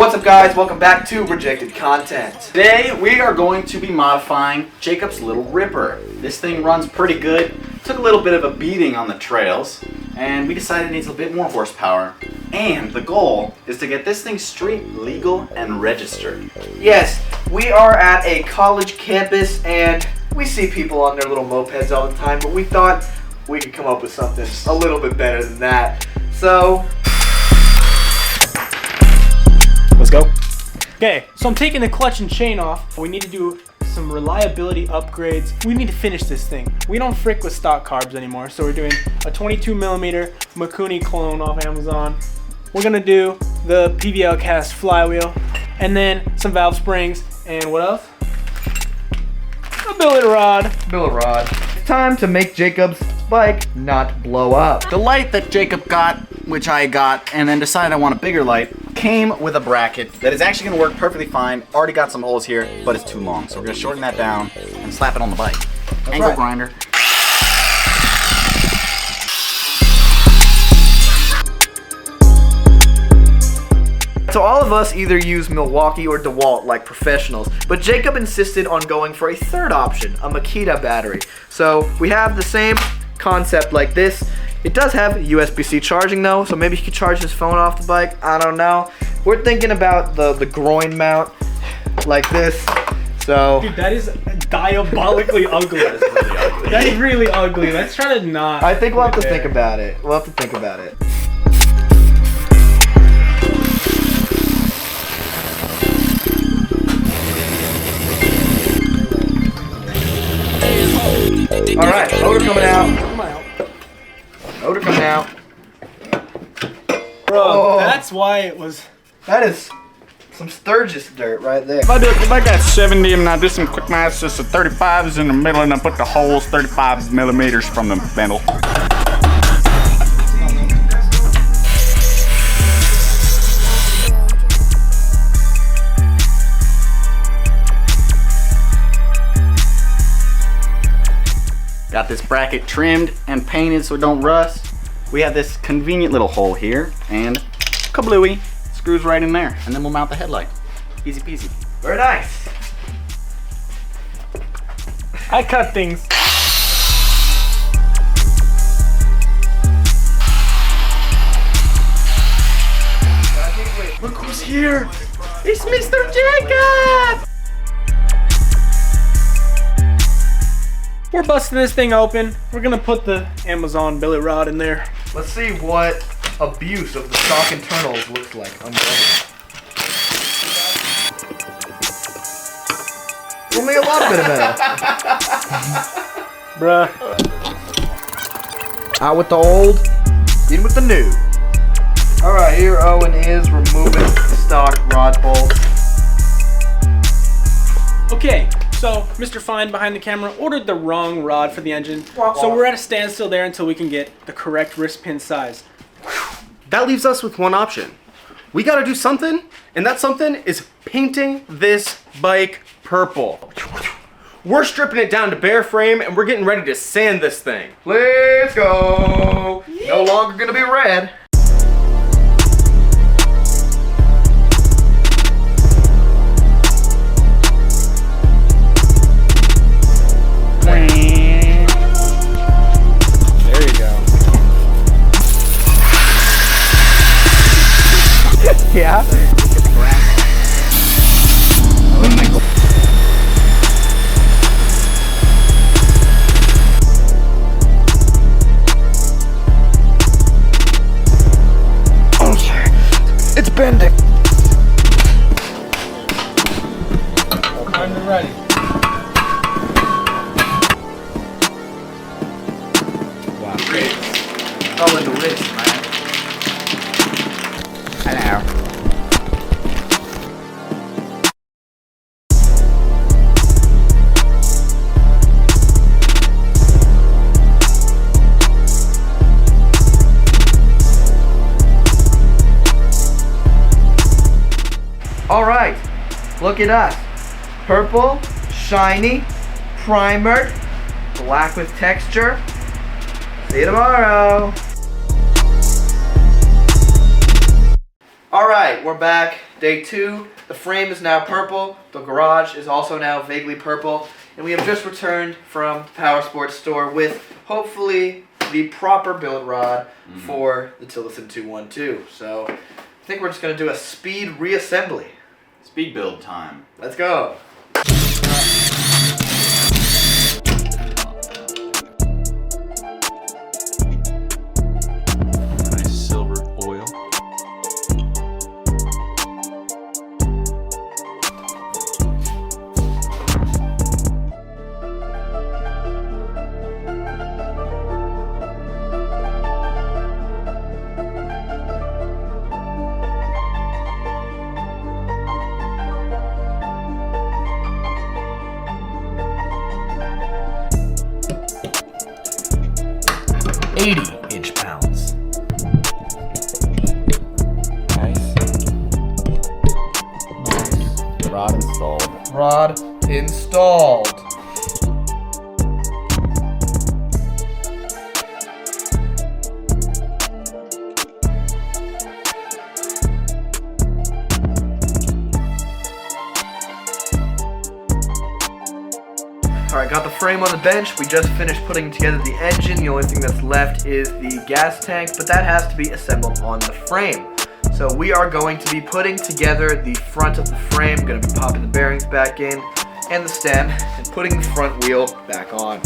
What's up guys, welcome back to Rejected Content. Today we are going to be modifying Jacob's Little Ripper. This thing runs pretty good, took a little bit of a beating on the trails, and we decided it needs a bit more horsepower. And the goal is to get this thing street legal and registered. Yes, we are at a college campus and we see people on their little mopeds all the time, but we thought we could come up with something a little bit better than that. So, let's go. Okay, so I'm taking the clutch and chain off. We need to do some reliability upgrades. We need to finish this thing. We don't frick with stock carbs anymore, so we're doing a 22mm Mikuni clone off Amazon. We're gonna do the PVL cast flywheel, and then some valve springs, and what else? A billet rod. It's time to make Jacob's bike not blow up. The light that Jacob got, which I got, and then decided I want a bigger light, came with a bracket that is actually going to work perfectly fine. Already got some holes here, but it's too long. So we're going to shorten that down and slap it on the bike. Angle right. grinder. So all of us either use Milwaukee or DeWalt like professionals, but Jacob insisted on going for a third option, a Makita battery. So we have the same concept like this. It does have USB-C charging though, so maybe he could charge his phone off the bike. I don't know. We're thinking about the groin mount like this. So Dude, that is diabolically ugly. That is really ugly. That is really ugly. Let's try to not. I think we'll have to put it think there. about it. We'll have to think about it. All right, motor coming out. Come on. Motor coming out. Bro, Oh. that's why it was. That is some Sturgis dirt right there. If I got 70 and I did some quick maths, just the 35s in the middle and I put the holes 35mm from the middle. Got this bracket trimmed and painted so it don't rust. We have this convenient little hole here, and kablooey, screws right in there, and then we'll mount the headlight. Easy peasy. Very nice. I cut things. Look who's here. It's Mr. Jacob. We're busting this thing open. We're gonna put the Amazon billet rod in there. Let's see what abuse of the stock internals looks like. I'm ready. Only a little bit of metal. Bruh. Out with the old, in with the new. All right, here Owen is removing the stock rod bolts. Okay, so Mr. Fine behind the camera ordered the wrong rod for the engine. So we're at a standstill there until we can get the correct wrist pin size. That leaves us with one option. We gotta do something, and that something is painting this bike purple. We're stripping it down to bare frame and we're getting ready to sand this thing. Let's go. No longer gonna be red. There you go. Yeah. It's bending. I'm ready. Wow. Oh, in the wrist, man. Hello. All right, look at us. Purple, shiny, primered, black with texture. See you tomorrow. All right, we're back. Day 2. The frame is now purple. The garage is also now vaguely purple. And we have just returned from the Power Sports store with, hopefully, the proper build rod for the Tillerson 212. So, I think we're just going to do a speed reassembly. Speed build time. Let's go. Nice silver oil. £80 inch. Nice. Rod installed. Rod installed. Alright, got the frame on the bench. We just finished putting together the engine. The only thing that's left is the gas tank, but that has to be assembled on the frame. So we are going to be putting together the front of the frame, going to be popping the bearings back in, and the stem, and putting the front wheel back on.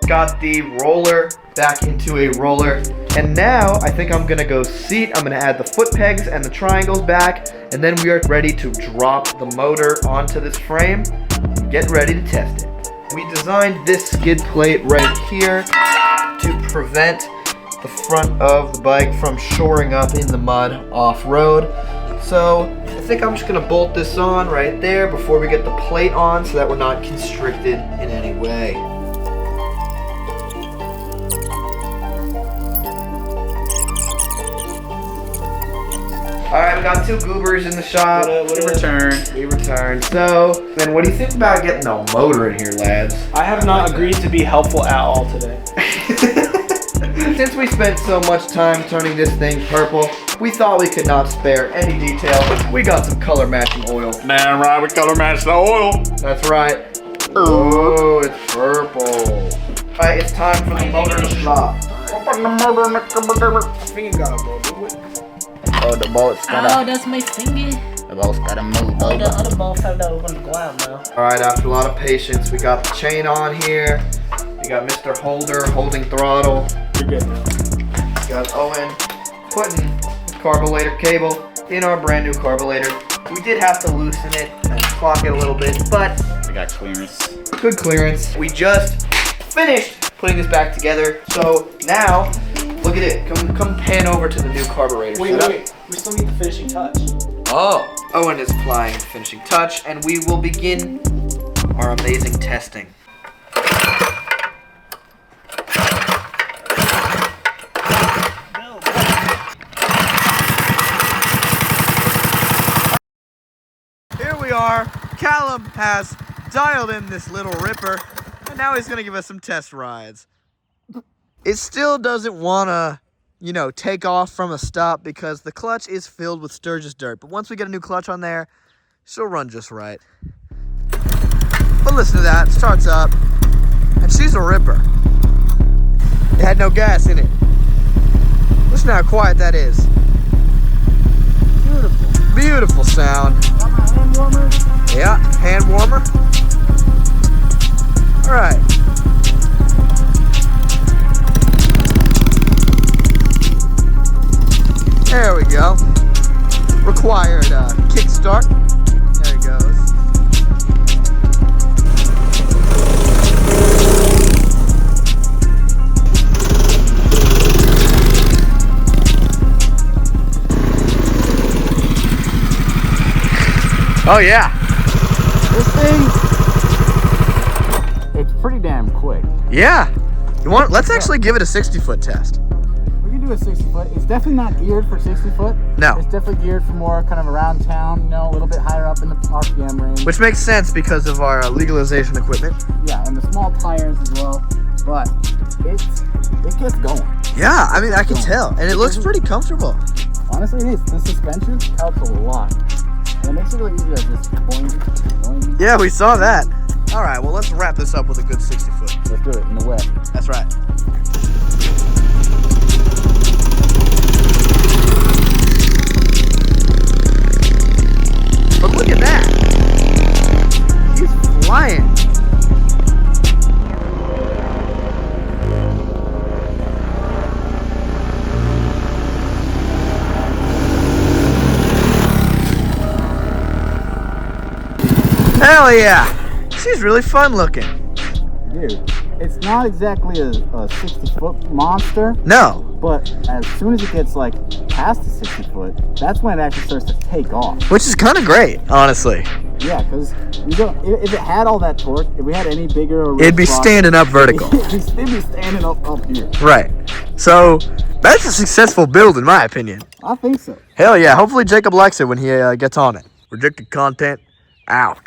Got the roller back into a roller, and now I think I'm gonna go seat. I'm gonna add the foot pegs and the triangles back, and then we are ready to drop the motor onto this frame and get ready to test it. We designed this skid plate right here to prevent the front of the bike from shoring up in the mud off-road. So I think I'm just gonna bolt this on right there before we get the plate on so that we're not constricted in any way. Alright, we got 2 goobers in the shop. We returned. So, then what do you think about getting the motor in here, lads? I have not agreed to be helpful at all today. Since we spent so much time turning this thing purple, we thought we could not spare any detail. We got some color matching oil. Damn right, we color match the oil. That's right. Oh, it's purple. Alright, it's time for the motor to drop. Open the motor in the cupboard. Finger got a little bit. Oh, the boat's Oh, that's my finger. The boat's gotta move Oh, the other ball fell over on the ground now. Alright, after a lot of patience, we got the chain on here. We got Mr. Holder holding throttle. You're good now. We got Owen putting the carburetor cable in our brand new carburetor. We did have to loosen it and clock it a little bit, but I got clearance. good clearance. We just finished putting this back together. So now, look at it. Come pan over to the new carburetor. Wait. We still need the finishing touch. Oh, Owen is applying the finishing touch, and we will begin our amazing testing. Here we are. Callum has dialed in this little ripper, and now he's gonna give us some test rides. It still doesn't wanna, take off from a stop because the clutch is filled with Sturgis dirt. But once we get a new clutch on there, she'll run just right. But listen to that, it starts up, and she's a ripper. It had no gas in it. Listen to how quiet that is. Beautiful. Beautiful sound. Hand warmer. Yeah, hand warmer. All right. There we go. Required kickstart. There it goes. Oh yeah. This thing, It's pretty damn quick. yeah. Let's actually give it a 60-foot test. We can do do a 60 foot. It's definitely not geared for 60 foot. No. It's definitely geared for more kind of around town, you know, a little bit higher up in the RPM range. Which makes sense because of our legalization equipment. Yeah, and the small tires as well. But it gets going. Yeah, I mean, I can tell. And it looks pretty comfortable. Honestly, it is. The suspension helps a lot. And it makes it really easy to just boing. Yeah, we saw that. All right, well, let's wrap this up with a good 60 foot. Let's do it in the wet. That's right. But look at that. He's flying. Hell yeah. She's really fun looking. Dude, it's not exactly a 60 foot monster. No. But as soon as it gets like past the 60 foot, that's when it actually starts to take off. Which is kind of great, honestly. Yeah, because if it had all that torque, if we had any bigger or It'd be standing up vertical. it'd be standing up here. Right. So, that's a successful build in my opinion. I think so. Hell yeah. Hopefully Jacob likes it when he gets on it. Rejected content out.